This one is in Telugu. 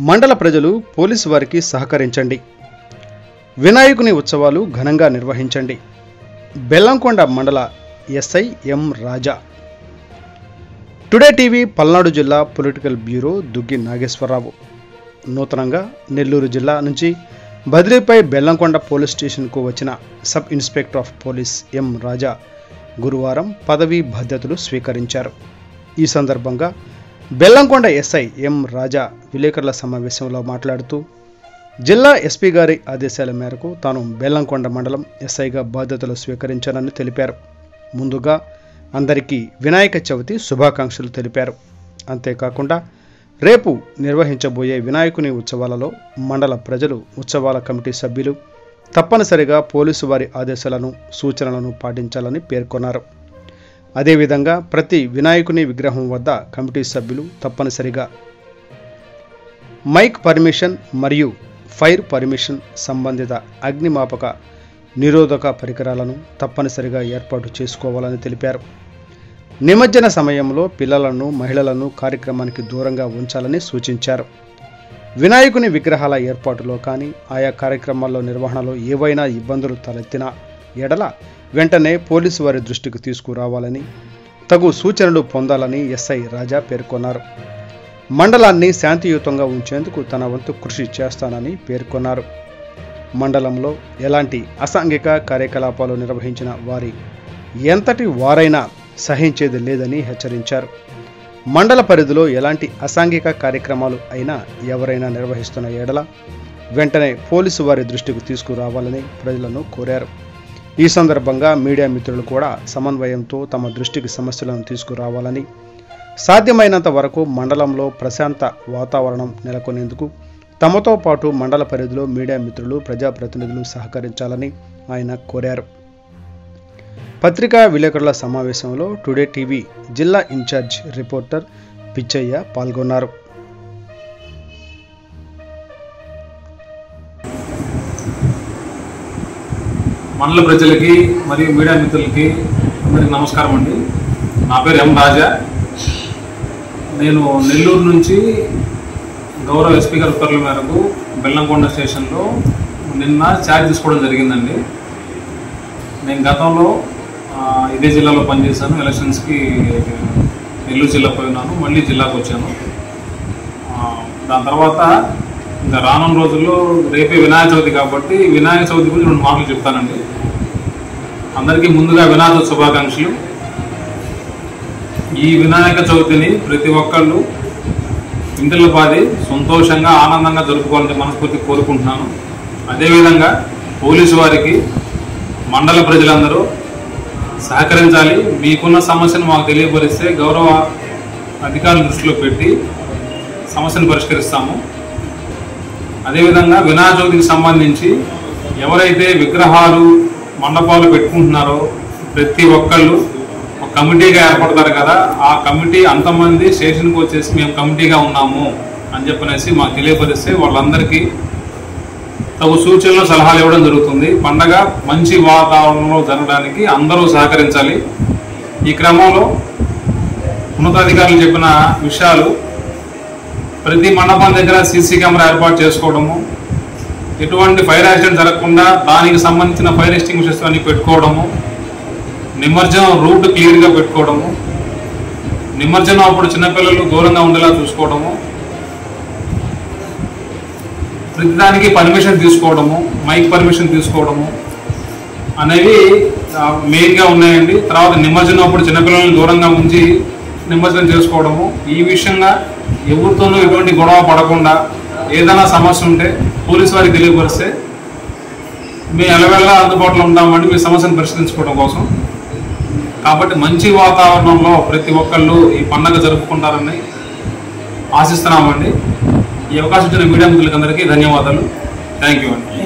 మండల ప్రజలు పోలీసు వారికి సహకరించండి. వినాయకుని ఉత్సవాలు ఘనంగా నిర్వహించండి. బెల్లంకొండ మండల ఎస్ఐ ఎం రాజా. టుడే టీవీ పల్నాడు జిల్లా పొలిటికల్ బ్యూరో దుగ్గి నాగేశ్వరరావు. నూతనంగా నెల్లూరు జిల్లా నుంచి బదిలీపై బెల్లంకొండ పోలీస్ స్టేషన్కు వచ్చిన సబ్ ఇన్స్పెక్టర్ ఆఫ్ పోలీస్ ఎం రాజా గురువారం పదవీ బాధ్యతలు స్వీకరించారు. ఈ సందర్భంగా బెల్లంకొండ ఎస్ఐ ఎం రాజా విలేకరుల సమావేశంలో మాట్లాడుతూ జిల్లా ఎస్పీ గారి ఆదేశాల మేరకు తాను బెల్లంకొండ మండలం ఎస్ఐగా బాధ్యతలు స్వీకరించానని తెలిపారు. ముందుగా అందరికీ వినాయక చవితి శుభాకాంక్షలు తెలిపారు. అంతేకాకుండా రేపు నిర్వహించబోయే వినాయకుని ఉత్సవాలలో మండల ప్రజలు, ఉత్సవాల కమిటీ సభ్యులు తప్పనిసరిగా పోలీసు వారి ఆదేశాలను, సూచనలను పాటించాలని పేర్కొన్నారు. అదేవిధంగా ప్రతి వినాయకుని విగ్రహం వద్ద కమిటీ సభ్యులు తప్పనిసరిగా మైక్ పర్మిషన్ మరియు ఫైర్ పర్మిషన్ సంబంధిత అగ్నిమాపక నిరోధక పరికరాలను తప్పనిసరిగా ఏర్పాటు చేసుకోవాలని తెలిపారు. నిమజ్జన సమయంలో పిల్లలను, మహిళలను కార్యక్రమానికి దూరంగా ఉంచాలని సూచించారు. వినాయకుని విగ్రహాల ఏర్పాటులో కానీ ఆయా కార్యక్రమాల్లో నిర్వహణలో ఏవైనా ఇబ్బందులు తలెత్తినా ఎడల వెంటనే పోలీసు వారి దృష్టికి తీసుకురావాలని, తగు సూచనలు పొందాలని ఎస్ఐ రాజా పేర్కొన్నారు. మండలాన్ని శాంతియుతంగా ఉంచేందుకు తన వంతు కృషి చేస్తానని పేర్కొన్నారు. మండలంలో ఎలాంటి అసాంఘిక కార్యకలాపాలు నిర్వహించిన వారి ఎంతటి వారైనా సహించేది లేదని హెచ్చరించారు. మండల పరిధిలో ఎలాంటి అసాంఘిక కార్యక్రమాలు అయినా ఎవరైనా నిర్వహిస్తున్న ఎడల వెంటనే పోలీసు వారి దృష్టికి తీసుకురావాలని ప్రజలను కోరారు. ఈ సందర్భంగా మీడియా మిత్రులు కూడా సమన్వయంతో తమ దృష్టికి సమస్యలను తీసుకురావాలని, సాధ్యమైనంత వరకు మండలంలో ప్రశాంత వాతావరణం నెలకొనేందుకు తమతో పాటు మండల పరిధిలో మీడియా మిత్రులు, ప్రజాప్రతినిధులు సహకరించాలని ఆయన కోరారు. పత్రికా విలేకరుల సమావేశంలో టుడే టీవీ జిల్లా ఇన్ఛార్జ్ రిపోర్టర్ పిచ్చయ్య పాల్గొన్నారు. మండల ప్రజలకి మరియు మీడియా మిత్రులకి అందరికీ నమస్కారం అండి. నా పేరు ఎం రాజా. నేను నెల్లూరు నుంచి గౌరవ ఎస్పీ గారి ఉత్తర్వుల మేరకు బెల్లంకొండ స్టేషన్లో నిన్న ఛార్జ్ తీసుకోవడం జరిగిందండి. నేను గతంలో ఇదే జిల్లాలో పనిచేశాను. ఎలక్షన్స్కి నెల్లూరు జిల్లా పోయినాను, మళ్ళీ జిల్లాకు వచ్చాను. దాని తర్వాత ఇంకా రానున్న రోజుల్లో రేపే వినాయక చవితి కాబట్టి వినాయక చవితి గురించి 2 మాటలు చెప్తానండి. అందరికీ ముందుగా వినాయక చవితి శుభాకాంక్షలు. ఈ వినాయక చవితిని ప్రతి ఒక్కళ్ళు ఇంటిలో పాది సంతోషంగా, ఆనందంగా జరుపుకోవాలని మనస్ఫూర్తి కోరుకుంటున్నాను. అదేవిధంగా పోలీసు వారికి మండల ప్రజలందరూ సహకరించాలి. మీకున్న సమస్యను మాకు తెలియపరిస్తే గౌరవ అధికారుల దృష్టిలో పెట్టి సమస్యను పరిష్కరిస్తాము. అదేవిధంగా వినాయక చవితికి సంబంధించి ఎవరైతే విగ్రహాలు, మండపాలు పెట్టుకుంటున్నారో ప్రతి ఒక్కళ్ళు ఒక కమిటీగా ఏర్పడతారు కదా, ఆ కమిటీ అంతమంది స్టేషన్కి వచ్చేసి మేము కమిటీగా ఉన్నాము అని చెప్పనేసి మాకు తెలియపరిస్తే వాళ్ళందరికీ తగు సూచనలు, సలహాలు ఇవ్వడం జరుగుతుంది. పండగ మంచి వాతావరణంలో జరగడానికి అందరూ సహకరించాలి. ఈ క్రమంలో ఉన్నతాధికారులు చెప్పిన విషయాలు ప్రతి మండపం దగ్గర సీసీ కెమెరా ఏర్పాటు చేసుకోవడము, ఎటువంటి ఫైర్ యాక్సిడెంట్ జరగకుండా దానికి సంబంధించిన ఫైర్ ఎస్టింగ్విషర్స్ అన్ని పెట్టుకోవడము, నిమజ్జనం రూట్ క్లియర్గా పెట్టుకోవడము, నిమజ్జనం అప్పుడు చిన్నపిల్లలు దూరంగా ఉండేలా చూసుకోవడము, ప్రతిదానికి పర్మిషన్ తీసుకోవడము, మైక్ పర్మిషన్ తీసుకోవడము అనేవి మెయిన్గా ఉన్నాయండి. తర్వాత నిమజ్జనం అప్పుడు చిన్నపిల్లలను దూరంగా ఉంచి నిమజ్జనం చేసుకోవడము. ఈ విషయంగా ఎవరితోనూ ఎటువంటి గొడవ పడకుండా ఏదైనా సమస్య ఉంటే పోలీసు వారికి తెలియపరిస్తే మేము ఎలవెల్లా అందుబాటులో ఉంటామండి మీ సమస్యను పరిష్కరించుకోవడం కోసం. కాబట్టి మంచి వాతావరణంలో ప్రతి ఒక్కళ్ళు ఈ పండుగ జరుపుకుంటారని ఆశిస్తున్నామండి. ఈ అవకాశం ఇచ్చిన మీడియా మిత్రులకి అందరికీ ధన్యవాదాలు. థ్యాంక్ యూ అండి.